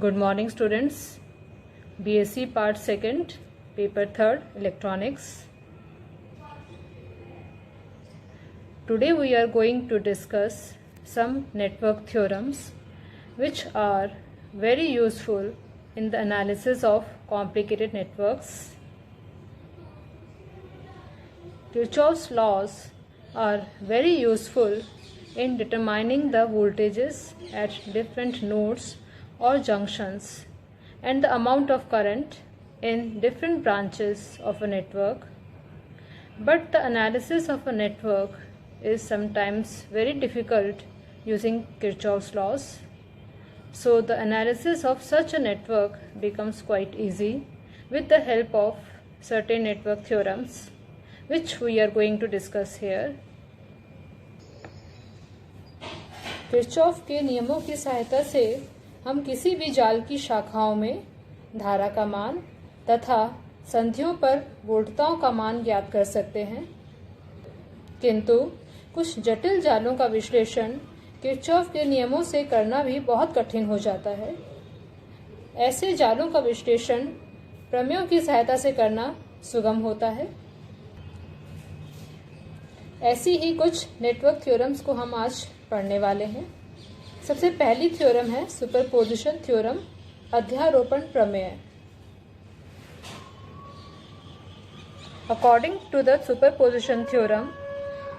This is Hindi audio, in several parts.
Good morning students. BSc part 2nd, paper 3rd, electronics. Today we are going to discuss some network theorems which are very useful in the analysis of complicated networks. Kirchhoff's laws are very useful in determining the voltages at different nodes or junctions and the amount of current in different branches of a network. But the analysis of a network is sometimes very difficult using Kirchhoff's laws. So the analysis of such a network becomes quite easy with the help of certain network theorems, which we are going to discuss here. Kirchhoff के नियमों की सहायता से हम किसी भी जाल की शाखाओं में धारा का मान तथा संधियों पर वोल्टताओं का मान ज्ञात कर सकते हैं, किंतु कुछ जटिल जालों का विश्लेषण किरचॉफ के नियमों से करना भी बहुत कठिन हो जाता है। ऐसे जालों का विश्लेषण प्रमेयों की सहायता से करना सुगम होता है। ऐसी ही कुछ नेटवर्क थ्योरम्स को हम आज पढ़ने वाले हैं। सबसे पहली थ्योरम है सुपरपोजिशन थ्योरम, अध्यारोपण प्रमेय। According to the superposition theorem,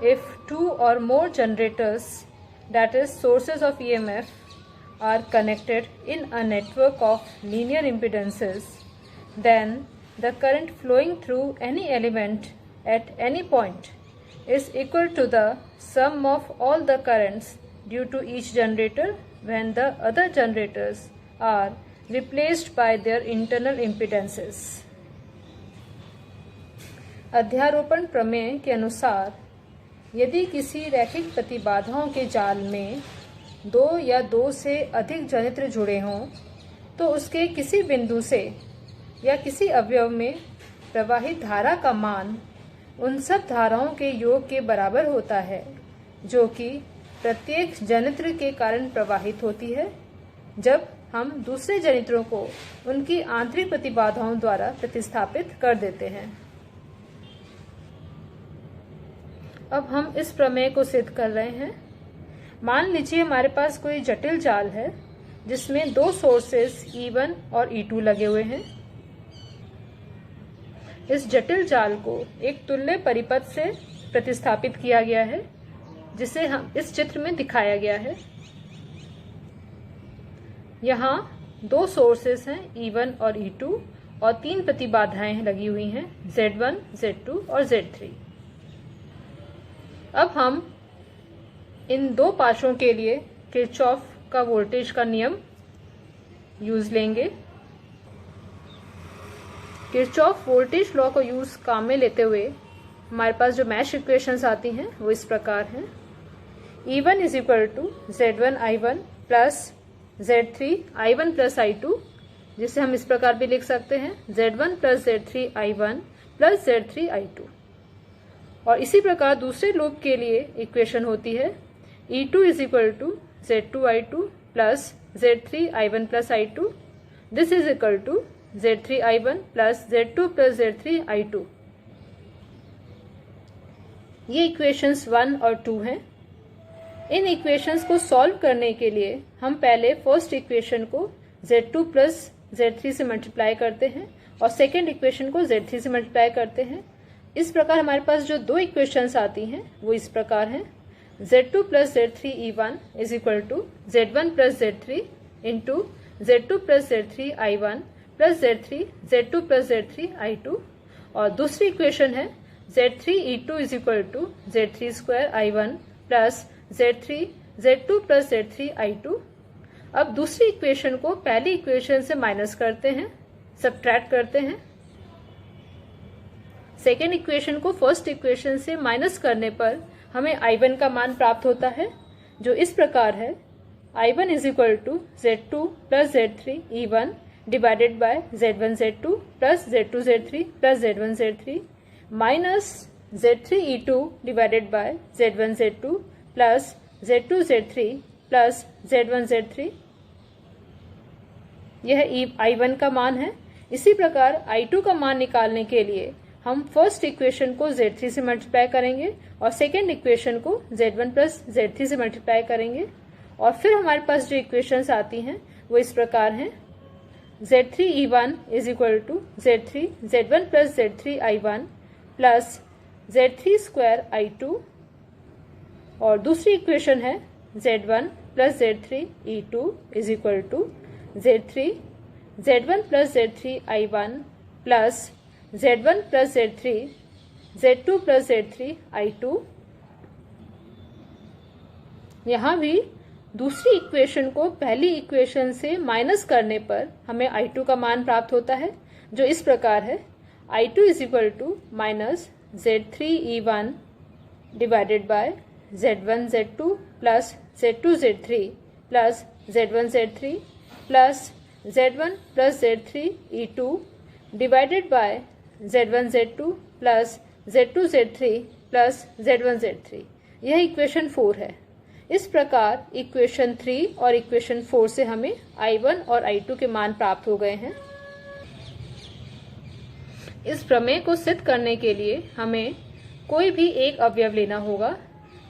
if two or more generators, that is sources of EMF, are connected in a network of linear impedances, then the current flowing through any element at any point is equal to the sum of all the currents due to each generator when the other generators are replaced by their internal impedances. अध्यारोपण प्रमेय के अनुसार यदि किसी रैखिक प्रतिबाधाओं के जाल में दो या दो से अधिक जनित्र जुड़े हों तो उसके किसी बिंदु से या किसी अवयव में प्रवाहित धारा का मान उन सब धाराओं के योग के बराबर होता है जो कि प्रत्येक जनित्र के कारण प्रवाहित होती है जब हम दूसरे जनित्रों को उनकी आंतरिक प्रतिबाधाओं द्वारा प्रतिस्थापित कर देते हैं। अब हम इस प्रमेय को सिद्ध कर रहे हैं। मान लीजिए हमारे पास कोई जटिल जाल है जिसमें दो सोर्सेस E1 और E2 लगे हुए हैं। इस जटिल जाल को एक तुल्य परिपथ से प्रतिस्थापित किया गया है जिसे हम इस चित्र में दिखाया गया है। यहाँ दो सोर्सेस हैं E1 और E2 और तीन प्रतिबाधाएं लगी हुई हैं Z1, Z2 और Z3। अब हम इन दो पाशों के लिए किरचॉफ का वोल्टेज का नियम यूज लेंगे। किरचॉफ वोल्टेज लॉ को यूज काम में लेते हुए हमारे पास जो मैश इक्वेशंस आती हैं वो इस प्रकार हैं। E1 is equal to Z1 I1 plus Z3 I1 plus I2, जिसे हम इस प्रकार भी लिख सकते हैं Z1 plus Z3 I1 plus Z3 I2। और इसी प्रकार दूसरे लूप के लिए इक्वेशन होती है E2 is equal to Z2 I2 plus Z3 I1 plus I2, this is equal to Z3 I1 plus Z2 plus Z3 I2। ये इक्वेशंस 1 और 2 हैं। इन इक्वेशंस को सॉल्व करने के लिए हम पहले फर्स्ट इक्वेशन को Z2 प्लस Z3 से मल्टीप्लाई करते हैं और सेकेंड इक्वेशन को Z3 से मल्टीप्लाई करते हैं। इस प्रकार हमारे पास जो दो इक्वेशंस आती हैं वो इस प्रकार हैं। Z2 plus Z3 E1 is equal to Z1 plus Z3 into Z2 plus Z3 I1 plus Z2 plus Z3 I2। और दूसरी इक्वेशन है Z3 E2 is equal to Z3 square I1 plus Z2 plus Z3 I2। अब दूसरी इक्वेशन को पहली इक्वेशन से माइनस करते हैं, सब्ट्रैक्ट करते हैं। सेकेंड इक्वेशन को फर्स्ट इक्वेशन से माइनस करने पर हमें I1 का मान प्राप्त होता है जो इस प्रकार है I1 is equal to Z2 plus Z3 E1 divided by Z1 Z2 plus Z2 Z3 plus Z1 Z3 minus Z3 E2 divided by Z1 Z2 plus Z2 Z3 plus Z1 Z3। यह I1 का मान है। इसी प्रकार I2 का मान निकालने के लिए हम फर्स्ट इक्वेशन को Z3 से मल्टीप्लाई करेंगे और सेकेंड इक्वेशन को Z1 प्लस Z3 से मल्टीप्लाई करेंगे, और फिर हमारे पास जो इक्वेशंस आती हैं वो इस प्रकार हैं। Z3E1 is equal to Z3 Z1 plus Z3 I1 plus Z3 square I2, और दूसरी इक्वेशन है Z1 plus Z3 E2 is equal to Z3 Z1 plus Z3 I1 plus Z1 plus Z3 Z2 plus Z3 I2। यहाँ भी दूसरी इक्वेशन को पहली इक्वेशन से माइनस करने पर हमें I2 का मान प्राप्त होता है, जो इस प्रकार है। I2 is equal to minus Z3E1 divided by Z1 Z2 plus Z2 Z3 plus Z1 Z3 plus Z1 plus Z3 E2 divided by Z1 Z2 plus Z2 Z3 plus Z1 Z3। यह इक्वेशन 4 है। इस प्रकार इक्वेशन 3 और इक्वेशन 4 से हमें I1 और I2 के मान प्राप्त हो गए हैं। इस प्रमेय को सिद्ध करने के लिए हमें कोई भी एक अवयव लेना होगा।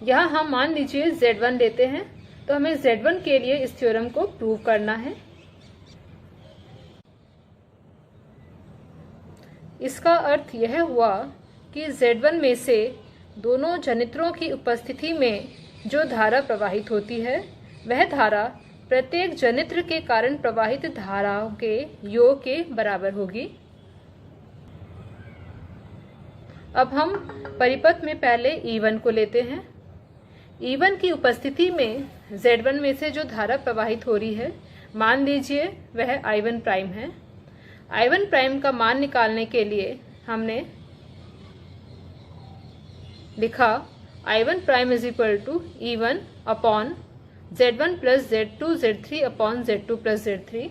यहाँ हम मान लीजिए Z1 लेते हैं, तो हमें Z1 के लिए इस थ्योरम को प्रूव करना है। इसका अर्थ यह हुआ कि Z1 में से दोनों जनित्रों की उपस्थिति में जो धारा प्रवाहित होती है वह धारा प्रत्येक जनित्र के कारण प्रवाहित धाराओं के योग के बराबर होगी। अब हम परिपथ में पहले E1 को लेते हैं। E1 की उपस्थिति में Z1 में से जो धारा प्रवाहित हो रही है, मान लीजिए वह I1 प्राइम है। I1 प्राइम का मान निकालने के लिए हमने लिखा I1 prime is equal to E1 upon Z1 plus Z2 Z3 upon Z2 plus Z3।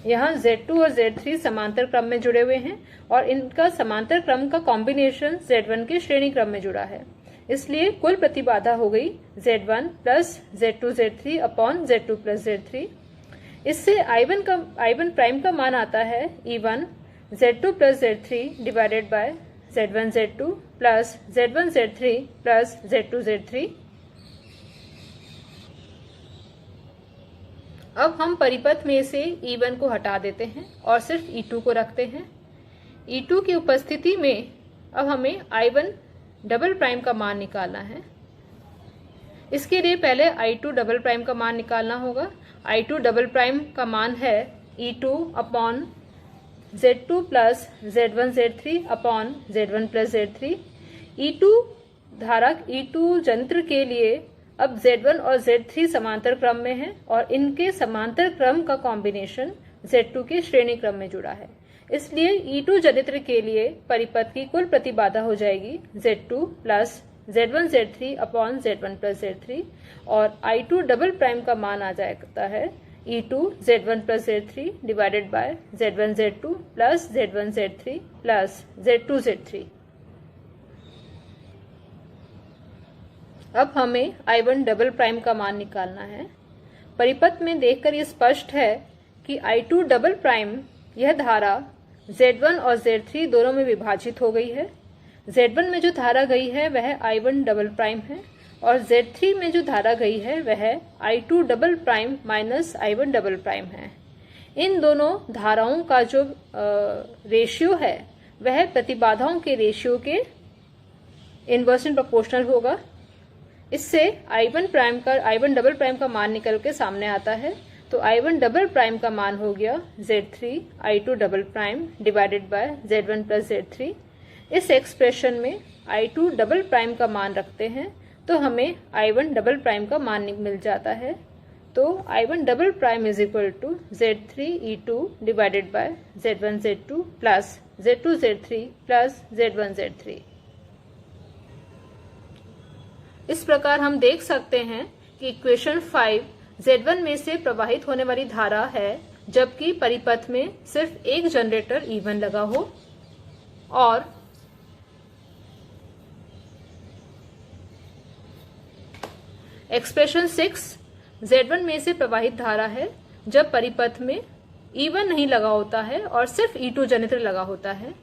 यहाँ Z2 और Z3 समांतर क्रम में जुड़े हुए हैं और इनका समांतर क्रम का कॉम्बिनेशन Z1 के श्रेणी क्रम में जुड़ा है, इसलिए कुल प्रतिबाधा हो गई Z1 plus Z2 Z3 upon Z2 plus Z3। इससे I1 प्राइम का मान आता है E1 Z2 plus Z3 divided by Z1 Z2 plus Z1 Z3 plus Z2 Z3। अब हम परिपथ में से E1 को हटा देते हैं और सिर्फ E2 को रखते हैं। E2 की उपस्थिति में अब हमें I1 डबल प्राइम का मान निकालना है। इसके लिए पहले I2 डबल प्राइम का मान निकालना होगा। I2 डबल प्राइम का मान है E2 upon Z2 plus Z1 Z3 upon Z1 plus Z3। E2 धारक E2 जंत्र के लिए अब Z1 और Z3 समांतर क्रम में है और इनके समांतर क्रम का कॉम्बिनेशन Z2 के श्रेणी क्रम में जुड़ा है, इसलिए E2 जनित्र के लिए परिपथ की कुल प्रतिबाधा हो जाएगी Z2 plus Z1 Z3 upon Z1 plus Z3, और I2 डबल प्राइम का मान आ जाता है E2 Z1 plus Z3 divided by Z1 Z2 plus Z1 Z3 plus Z2 Z3। अब हमें I1 डबल प्राइम का मान निकालना है। परिपथ में देखकर ये स्पष्ट है कि I2 डबल प्राइम यह धारा Z1 और Z3 दोनों में विभाजित हो गई है। Z1 में जो धारा गई है वह I1 डबल प्राइम है और Z3 में जो धारा गई है वह I2 double prime minus I1 double prime है। इन दोनों धाराओं का जो रेशियो है वह प्रतिबाधाओं के रेशियो के इनवर्सली प्रोपोर्शनल होगा। इससे I1 डबल प्राइम का मान निकल के सामने आता है, तो I1 डबल प्राइम का मान हो गया Z3 I2 double prime divided by Z1 plus Z3। इस एक्सप्रेशन में I2 डबल प्राइम का मान रखते हैं तो हमें I1 डबल प्राइम का मान मिल जाता है। तो I1 double prime is equal to Z3 E2 divided by Z1 Z2 plus Z2 Z3 plus Z1 Z3। इस प्रकार हम देख सकते हैं कि इक्वेशन 5 Z1 में से प्रवाहित होने वाली धारा है, जबकि परिपथ में सिर्फ एक जनरेटर E1 लगा हो, और एक्सप्रेशन 6 Z1 में से प्रवाहित धारा है जब परिपथ में E1 नहीं लगा होता है और सिर्फ E2 जनरेटर लगा होता है,